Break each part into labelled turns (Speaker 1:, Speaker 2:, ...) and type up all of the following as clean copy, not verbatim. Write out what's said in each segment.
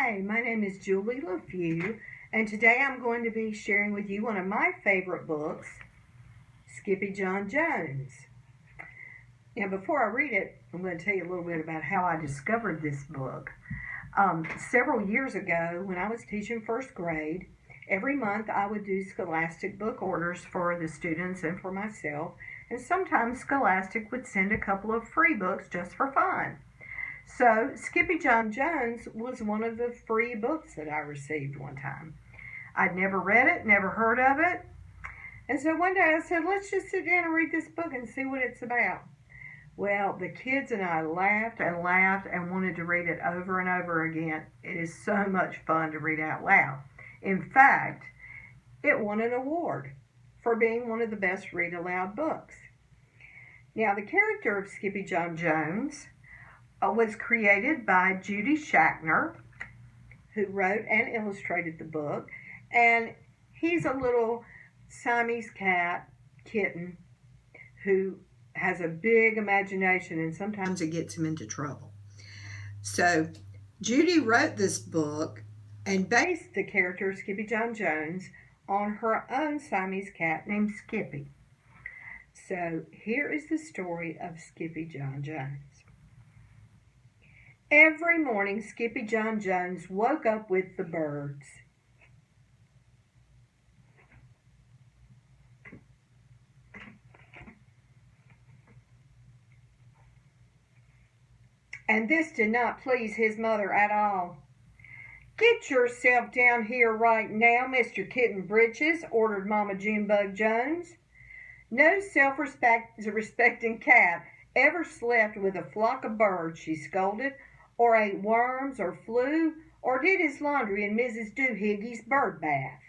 Speaker 1: Hi, my name is Julie LaFew, and today I'm going to be sharing with you one of my favorite books, Skippy John Jones. Now, before I read it, I'm going to tell you a little bit about how I discovered this book. Several years ago, when I was teaching first grade, every month I would do Scholastic book orders for the students and for myself, and sometimes Scholastic would send a couple of free books just for fun. So, Skippy John Jones was one of the free books that I received one time. I'd never read it, never heard of it. And so one day I said, let's just sit down and read this book and see what it's about. Well, the kids and I laughed and wanted to read it over and over again. It is so much fun to read out loud. In fact, it won an award for being one of the best read aloud books. Now, the character of Skippy John Jones was created by Judy Schachner, who wrote and illustrated the book, and he's a little Siamese kitten who has a big imagination, and sometimes it gets him into trouble. So Judy wrote this book and based the character of Skippy John Jones on her own Siamese cat named Skippy. So here is the story of Skippy John Jones. Every morning, Skippy John Jones woke up with the birds. And this did not please his mother at all. "Get yourself down here right now, Mr. Kitten Britches," ordered Mama Junebug Jones. "No self-respecting cat ever slept with a flock of birds," she scolded, "or ate worms, or flew, or did his laundry in Mrs. Doohiggy's bird bath."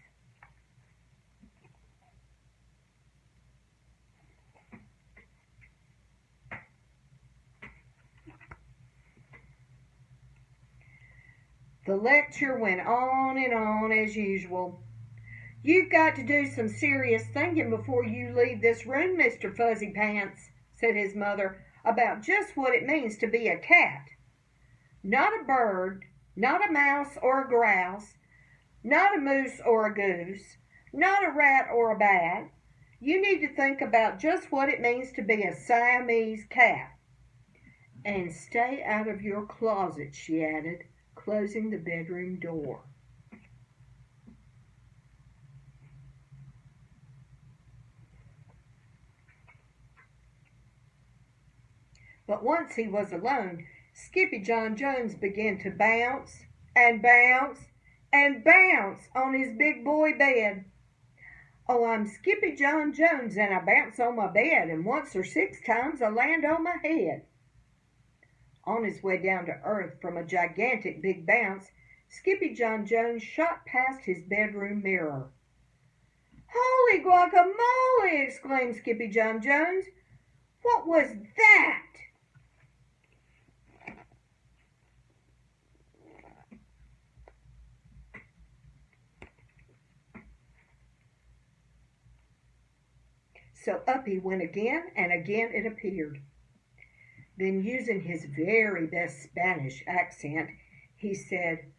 Speaker 1: The lecture went on and on as usual. "You've got to do some serious thinking before you leave this room, Mr. Fuzzy Pants," said his mother, "about just what it means to be a cat. Not a bird, not a mouse or a grouse, not a moose or a goose, not a rat or a bat. You need to think about just what it means to be a Siamese cat. And stay out of your closet," she added, closing the bedroom door. But once he was alone, Skippy John Jones began to bounce and bounce and bounce on his big boy bed. "Oh, I'm Skippy John Jones, and I bounce on my bed, and once or 6 times I land on my head." On his way down to earth from a gigantic big bounce, Skippy John Jones shot past his bedroom mirror. "Holy guacamole!" exclaimed Skippy John Jones. "What was that?" So up he went again, and again it appeared. Then, using his very best Spanish accent, he said,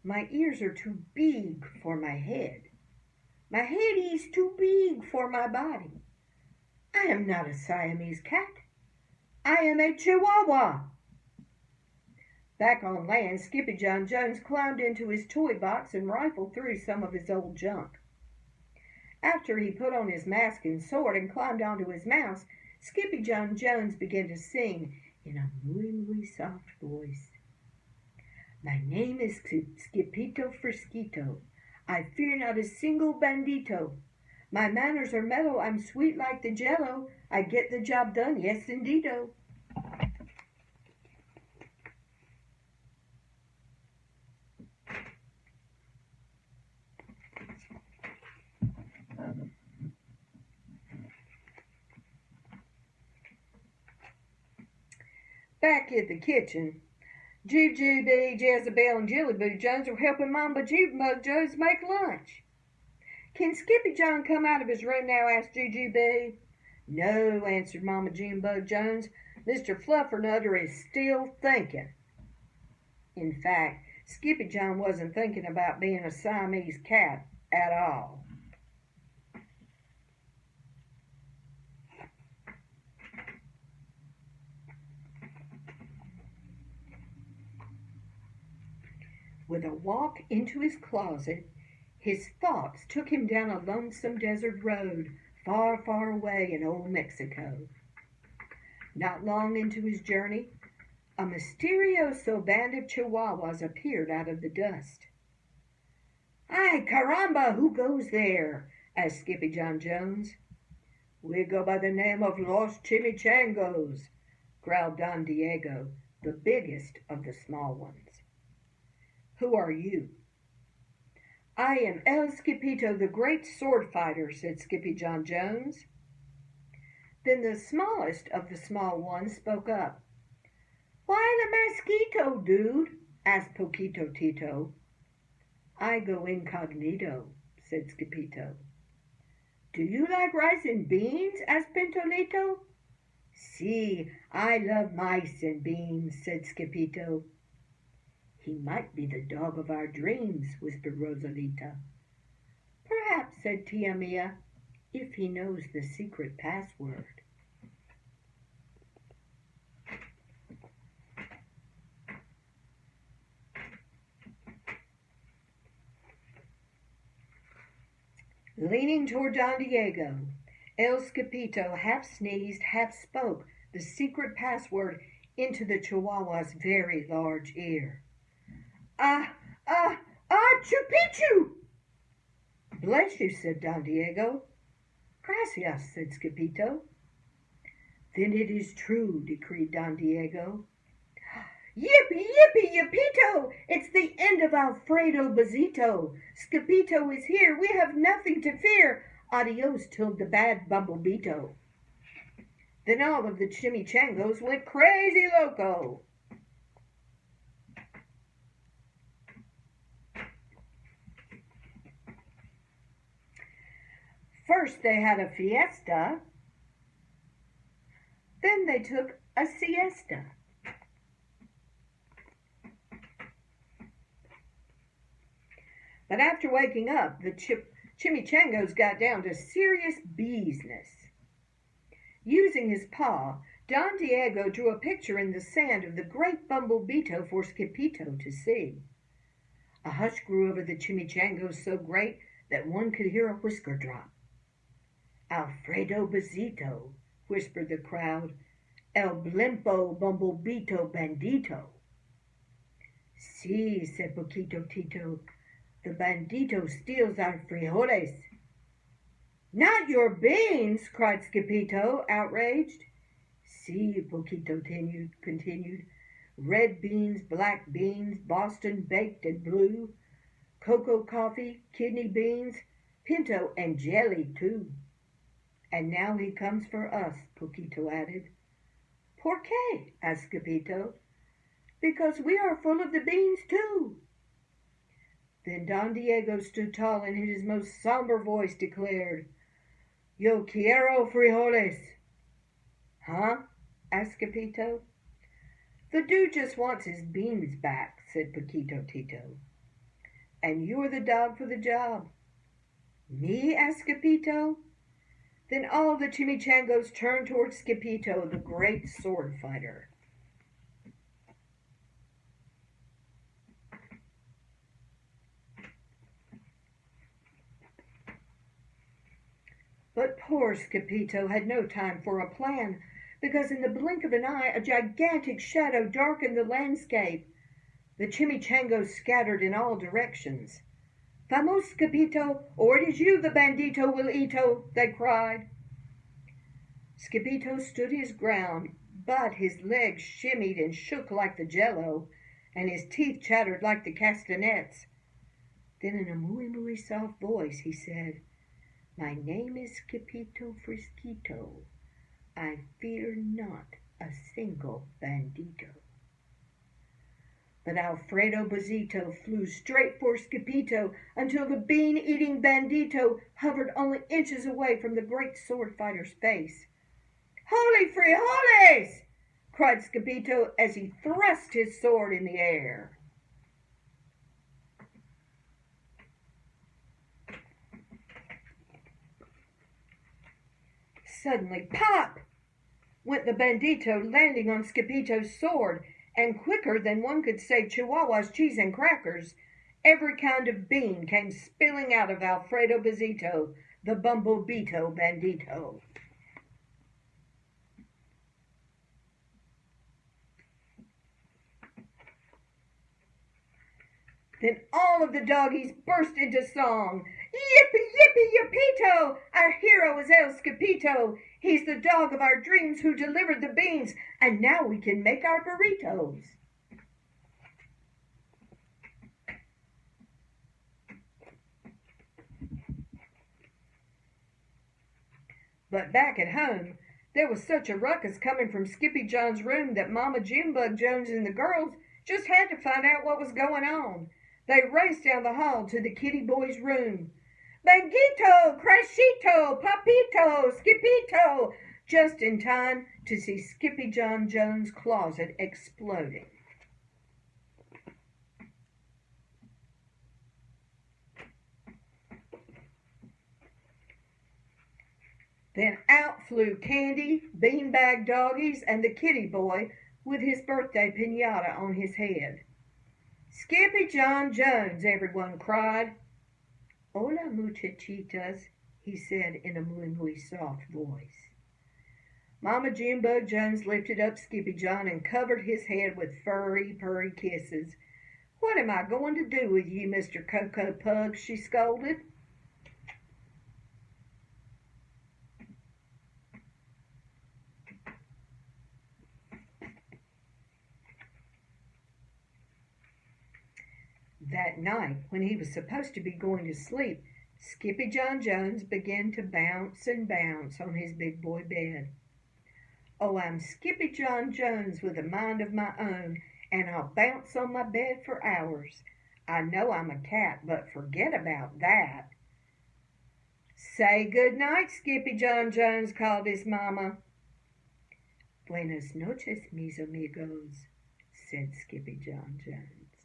Speaker 1: "My ears are too big for my head. My head is too big for my body. I am not a Siamese cat. I am a Chihuahua." Back on land, Skippy John Jones climbed into his toy box and rifled through some of his old junk. After he put on his mask and sword and climbed onto his mouse, Skippy John Jones began to sing in a muy soft voice. "My name is Skippito Frisquito. I fear not a single bandito. My manners are mellow, I'm sweet like the jello. I get the job done, yes indeedo." Back at the kitchen, Judy, Jezebel, and Jillyboo Jones were helping Mama Junebug Jones make lunch. "Can Skippy John come out of his room now?" asked Judy. "No," answered Mama Junebug Jones. "Mr. Fluffernutter is still thinking." In fact, Skippy John wasn't thinking about being a Siamese cat at all. With a walk into his closet, his thoughts took him down a lonesome desert road far, far away in old Mexico. Not long into his journey, a mysterioso band of Chihuahuas appeared out of the dust. "Ay, caramba, who goes there?" asked Skippy John Jones. "We go by the name of Los Chimichangos," growled Don Diego, the biggest of the small ones. "Who are you?" "I am El Skippito, the great sword fighter," said Skippy John Jones. Then the smallest of the small ones spoke up. "Why the mosquito, dude?" asked Poquito Tito. "I go incognito," said Skippito. "Do you like rice and beans?" asked Pentolito. "Si, I love mice and beans," said Skippito. "He might be the dog of our dreams," whispered Rosalita. "Perhaps," said Tia Mia, "if he knows the secret password." Leaning toward Don Diego, El Skippito half sneezed, half spoke the secret password into the Chihuahua's very large ear. "Ah, Chupichu!" "Bless you," said Don Diego. "Gracias," said Skippito. "Then it is true," decreed Don Diego. "Yippee, yippee, yippito! It's the end of Alfredo Bazito. Skippito is here. We have nothing to fear. Adios till the bad Bumblebeeto." Then all of the chimichangos went crazy loco. First they had a fiesta, then they took a siesta. But after waking up, the chimichangos got down to serious business. Using his paw, Don Diego drew a picture in the sand of the great Bumblebeeto for Skippito to see. A hush grew over the chimichangos so great that one could hear a whisker drop. "Alfredo Bazito," whispered the crowd. "El blimpo Bumblebeeto bandito." "Si," said Poquito Tito. "The bandito steals our frijoles." "Not your beans!" cried Skippito, outraged. "Si," Poquito continued. "Red beans, black beans, Boston baked and blue, cocoa coffee, kidney beans, pinto and jelly too." "And now he comes for us," Poquito added. "Por qué?" asked Skippito. "Because we are full of the beans too." Then Don Diego stood tall and in his most somber voice declared, "Yo quiero frijoles." "Huh?" asked Skippito. "The dude just wants his beans back," said Poquito Tito. "And you're the dog for the job." "Me?" asked Skippito. Then all the chimichangos turned toward Skippito, the great sword fighter. But poor Skippito had no time for a plan, because in the blink of an eye a gigantic shadow darkened the landscape. The chimichangos scattered in all directions. "Vamos, Skippito, or it is you the bandito will eato," they cried. Skippito stood his ground, but his legs shimmied and shook like the jello, and his teeth chattered like the castanets. Then in a muy soft voice he said, "My name is Skippito Frisquito. I fear not a single bandito." But Alfredo Bazito flew straight for Skippito until the bean-eating bandito hovered only inches away from the great sword fighter's face. "Holy frijoles!" cried Skippito as he thrust his sword in the air. Suddenly, pop! Went the bandito, landing on Skippito's sword, and quicker than one could say Chihuahua's cheese and crackers, every kind of bean came spilling out of Alfredo Bezito, the Bumblebeeto bandito. Then all of the doggies burst into song. Yippee, yippee, yippito! Our hero is El Skippito. He's the dog of our dreams who delivered the beans, and now we can make our burritos. But back at home, there was such a ruckus coming from Skippy John's room that Mama Junebug Jones and the girls just had to find out what was going on. They raced down the hall to the kitty boy's room. Banguito, Crashito, Papito, Skippito, just in time to see Skippy John Jones' closet exploding. Then out flew Candy, Beanbag Doggies, and the kitty boy with his birthday piñata on his head. Skippy John Jones, everyone cried. Hola, muchachitas, he said in a muy soft voice. Mama Junebug Jones lifted up Skippy John and covered his head with furry, purry kisses. What am I going to do with you, Mr. Cocoa Pug? She scolded. That night, when he was supposed to be going to sleep, Skippy John Jones began to bounce and bounce on his big boy bed. Oh, I'm Skippy John Jones with a mind of my own, and I'll bounce on my bed for hours. I know I'm a cat, but forget about that. Say good night, Skippy John Jones, called his mama. Buenas noches, mis amigos, said Skippy John Jones.